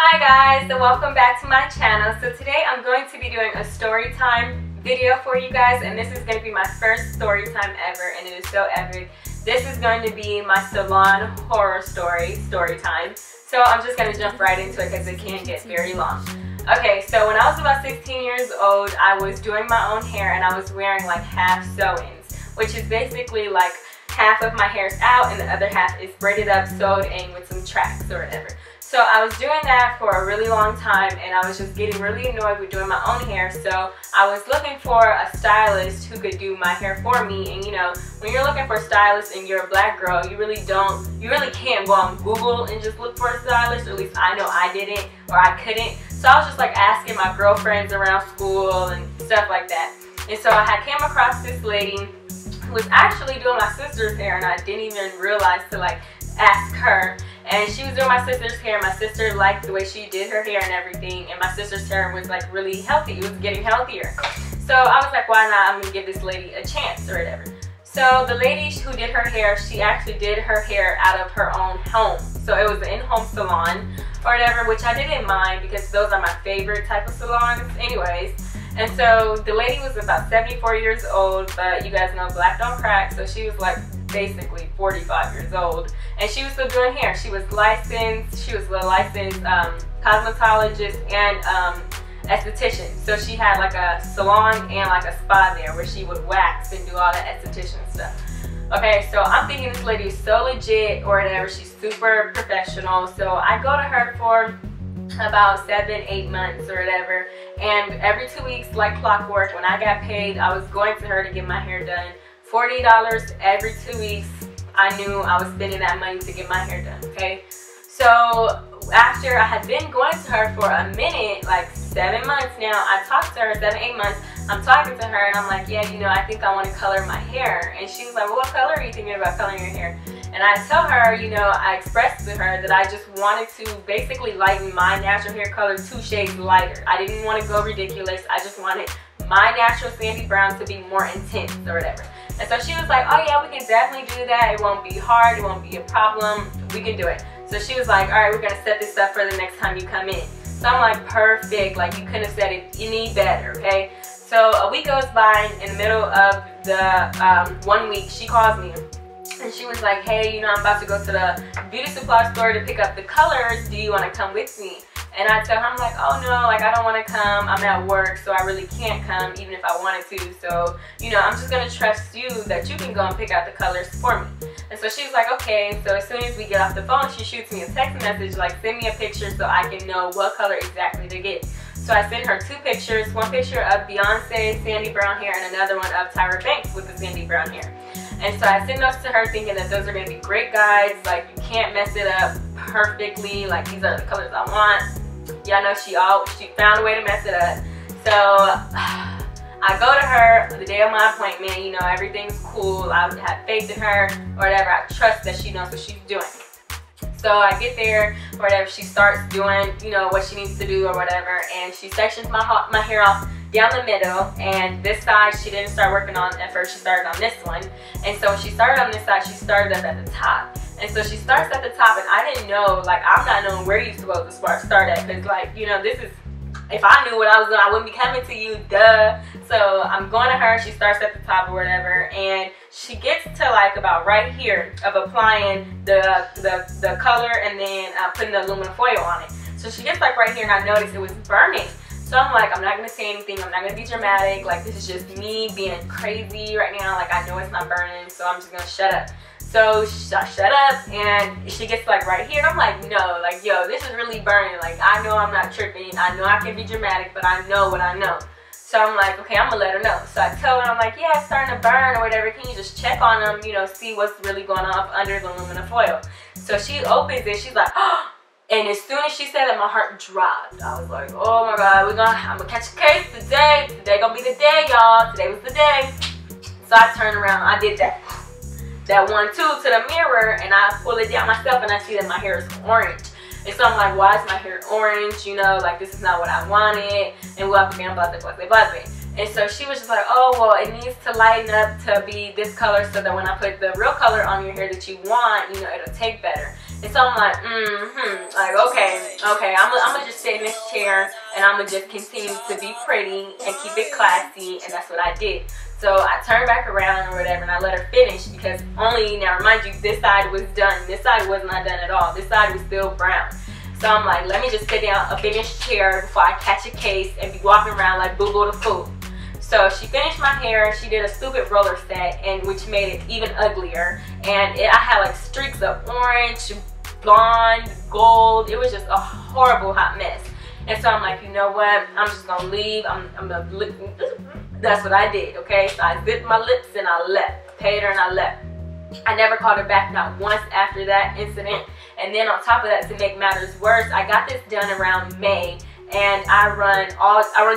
Hi guys, and welcome back to my channel. So today I'm going to be doing a story time video for you guys, and this is going to be my first story time ever, and it is so epic. This is going to be my Salon horror story time. So I'm just going to jump right into it because it can't get very long. Okay, so when I was about 16 years old, I was doing my own hair and I was wearing like half sew-ins, which is basically like half of my hair's out and the other half is braided up, sewed in with some tracks or whatever. So I was doing that for a really long time and I was just getting really annoyed with doing my own hair. So I was looking for a stylist who could do my hair for me. And you know, when you're looking for a stylist and you're a black girl, you really can't go on Google and just look for a stylist. Or at least I know I didn't, or I couldn't. So I was just like asking my girlfriends around school and stuff like that. And so I had came across this lady who was actually doing my sister's hair, and I didn't even realize to like ask her. And she was doing my sister's hair. My sister liked the way she did her hair and everything, and my sister's hair was like really healthy. It was getting healthier. So I was like, why not? I'm gonna give this lady a chance or whatever. So the lady who did her hair, she actually did her hair out of her own home. So it was an in-home salon or whatever, which I didn't mind because those are my favorite type of salons anyways. And so the lady was about 74 years old, but you guys know black don't crack, so she was like basically 45 years old, and she was still doing hair. She was licensed, she was a licensed cosmetologist and esthetician. So she had like a salon and like a spa there where she would wax and do all that esthetician stuff. Okay, so I'm thinking this lady is so legit or whatever, she's super professional. So I go to her for about 7-8 months or whatever, and every 2 weeks like clockwork, when I got paid, I was going to her to get my hair done. $40 every 2 weeks. I knew I was spending that money to get my hair done, okay? So after I had been going to her for a minute, like 7 months now, I talked to her, 7-8 months, I'm talking to her and I'm like, yeah, you know, I think I want to color my hair. And she was like, well, what color are you thinking about coloring your hair? And I tell her, you know, I expressed to her that I just wanted to basically lighten my natural hair color 2 shades lighter. I didn't want to go ridiculous. I just wanted my natural sandy brown to be more intense or whatever. And so she was like, oh yeah, we can definitely do that. It won't be hard. It won't be a problem. We can do it. So she was like, all right, we're going to set this up for the next time you come in. So I'm like, perfect. Like, you couldn't have said it any better, okay? So a week goes by. In the middle of the 1 week, she calls me. And she was like, hey, you know, I'm about to go to the beauty supply store to pick up the colors. Do you want to come with me? And I tell her, I'm like, oh no, like I don't want to come. I'm at work, so I really can't come even if I wanted to. So, you know, I'm just going to trust you that you can go and pick out the colors for me. And so she was like, okay. So as soon as we get off the phone, she shoots me a text message, like send me a picture so I can know what color exactly to get. So I sent her 2 pictures, one picture of Beyonce's sandy brown hair and another one of Tyra Banks with the sandy brown hair. And so I sent those to her thinking that those are going to be great guides, like you can't mess it up perfectly, like these are the colors I want. Y'all know she found a way to mess it up. So I go to her the day of my appointment, you know, everything's cool, I have faith in her or whatever, I trust that she knows what she's doing. So I get there or whatever, she starts doing, you know, what she needs to do or whatever, and she sections my hair off down the middle, and this side she didn't start working on at first, she started on this one. And so when she started on this side, she started up at the top. And so she starts at the top, and I didn't know, like, I'm not knowing where you're supposed to start at, because, like, you know, this is, if I knew what I was doing, I wouldn't be coming to you, duh. So I'm going to her, she starts at the top or whatever, and she gets to, like, about right here of applying the color and then putting the aluminum foil on it. So she gets, like, right here, and I noticed it was burning. So I'm like, I'm not going to say anything, I'm not going to be dramatic, like, this is just me being crazy right now, like, I know it's not burning, so I'm just going to shut up. So I shut up, and she gets like right here, and I'm like, no, like, yo, this is really burning. Like, I know I'm not tripping. I know I can be dramatic, but I know what I know. So I'm like, okay, I'm gonna let her know. So I tell her, I'm like, yeah, it's starting to burn or whatever. Can you just check on them, you know, see what's really going on under the aluminum foil? So she opens it, she's like, oh. And as soon as she said that, my heart dropped. I was like, oh my God, I'm gonna catch a case today. Today gonna be the day, y'all. Today was the day. So I turned around, I did that 1-2 to the mirror, and I pull it down myself, and I see that my hair is orange. And so I'm like, why is my hair orange? You know, like, this is not what I wanted, and blah, blah, blah, blah, blah, blah. And so she was just like, oh, well, it needs to lighten up to be this color so that when I put the real color on your hair that you want, you know, it'll take better. And so I'm like, like, okay, I'm gonna just stay in this chair and I'm gonna just continue to be pretty and keep it classy, and that's what I did. So I turned back around or whatever and I let her finish, because only, now remind you, this side was done. This side was not done at all. This side was still brown. So I'm like, let me just sit down up in this chair before I catch a case and be walking around like Boo Boo the Fool. So she finished my hair. She did a stupid roller set, and which made it even uglier. And I had like streaks of orange, blonde, gold. It was just a horrible hot mess. And so I'm like, you know what? I'm just gonna leave. I'm gonna lip. That's what I did. Okay. So I zipped my lips and I left. Paid her and I left. I never called her back, not once after that incident. And then on top of that, to make matters worse, I got this done around May. And I run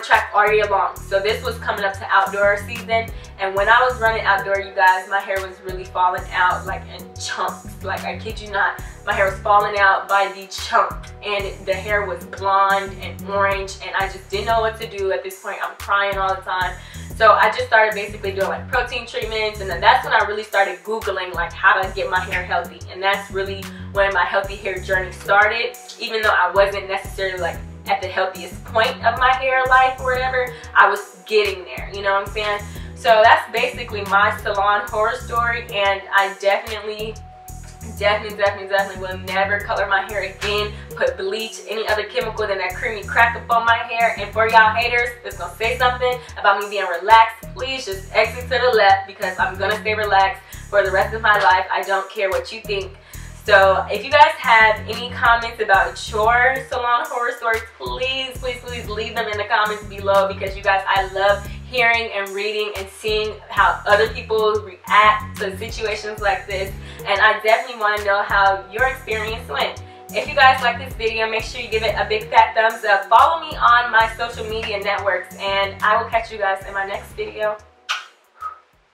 track all year long. So this was coming up to outdoor season, and when I was running outdoor, you guys, my hair was really falling out like in chunks. Like, I kid you not, my hair was falling out by the chunk, and the hair was blonde and orange, and I just didn't know what to do at this point. I'm crying all the time. So I just started basically doing like protein treatments, and then that's when I really started Googling like how to get my hair healthy. And that's really when my healthy hair journey started, even though I wasn't necessarily like at the healthiest point of my hair life or whatever. I was getting there, you know what I'm saying? So that's basically my salon horror story, and I definitely will never color my hair again, put bleach, any other chemical than that creamy crack up on my hair. And for y'all haters that's gonna say something about me being relaxed, please just exit to the left, because I'm gonna stay relaxed for the rest of my life. I don't care what you think. So if you guys have any comments about your salon horror stories, please leave them in the comments below, because you guys, I love hearing and reading and seeing how other people react to situations like this. And I definitely want to know how your experience went. If you guys like this video, make sure you give it a big fat thumbs up. Follow me on my social media networks, and I will catch you guys in my next video.